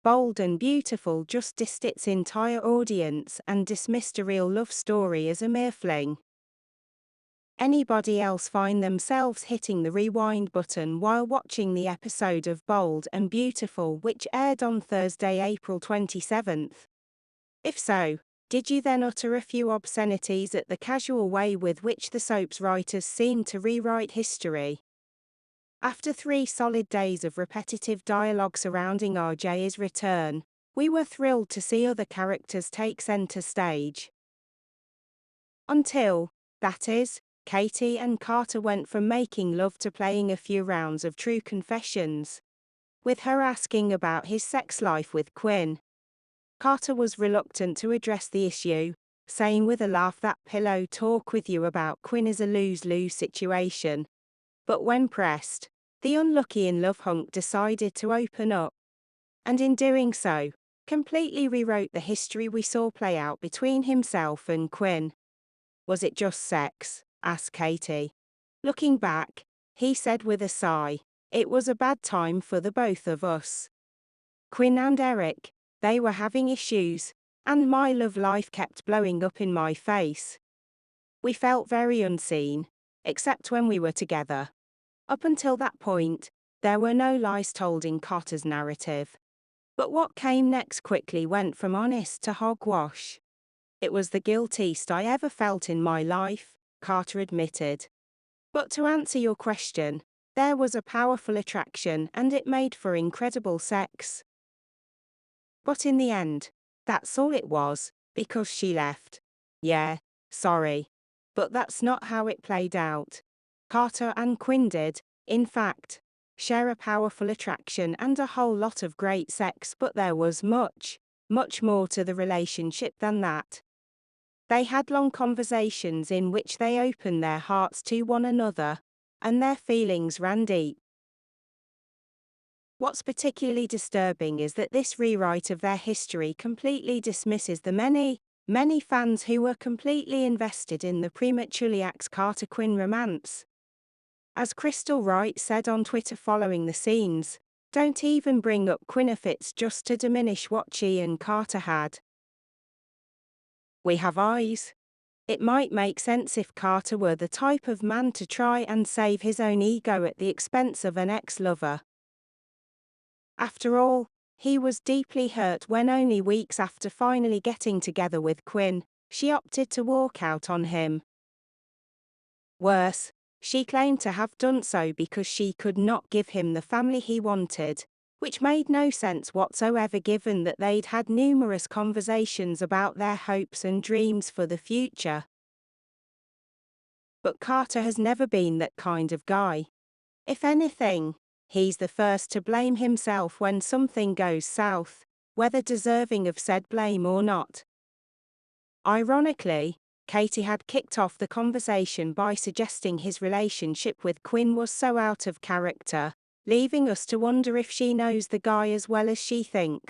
Bold and Beautiful just dissed its entire audience and dismissed a real love story as a mere fling. Anybody else find themselves hitting the rewind button while watching the episode of Bold and Beautiful which aired on Thursday, April 27th? If so, did you then utter a few obscenities at the casual way with which the soap's writers seem to rewrite history? After 3 solid days of repetitive dialogue surrounding RJ's return, we were thrilled to see other characters take center stage. Until, that is, Katie and Carter went from making love to playing a few rounds of True Confessions, with her asking about his sex life with Quinn. Carter was reluctant to address the issue, saying with a laugh that pillow talk with you about Quinn is a lose-lose situation. But when pressed, the unlucky in love hunk decided to open up, and in doing so, completely rewrote the history we saw play out between himself and Quinn. Was it just sex? Asked Katie. Looking back, he said with a sigh, it was a bad time for the both of us. Quinn and Eric, they were having issues, and my love life kept blowing up in my face. We felt very unseen, except when we were together. Up until that point, there were no lies told in Carter's narrative. But what came next quickly went from honest to hogwash. It was the guiltiest I ever felt in my life, Carter admitted. But to answer your question, there was a powerful attraction and it made for incredible sex. But in the end, that's all it was, because she left. Yeah, sorry. But that's not how it played out. Carter and Quinn did, in fact, share a powerful attraction and a whole lot of great sex, but there was much, much more to the relationship than that. They had long conversations in which they opened their hearts to one another, and their feelings ran deep. What's particularly disturbing is that this rewrite of their history completely dismisses the many, many fans who were completely invested in the prematurely axed Carter-Quinn romance. As Crystal Wright said on Twitter following the scenes, don't even bring up Quinifits just to diminish what she and Carter had. We have eyes. It might make sense if Carter were the type of man to try and save his own ego at the expense of an ex-lover. After all, he was deeply hurt when only weeks after finally getting together with Quinn, she opted to walk out on him. Worse, she claimed to have done so because she could not give him the family he wanted, which made no sense whatsoever given that they'd had numerous conversations about their hopes and dreams for the future. But Carter has never been that kind of guy. If anything, he's the first to blame himself when something goes south, whether deserving of said blame or not. Ironically, Katie had kicked off the conversation by suggesting his relationship with Quinn was so out of character, leaving us to wonder if she knows the guy as well as she thinks.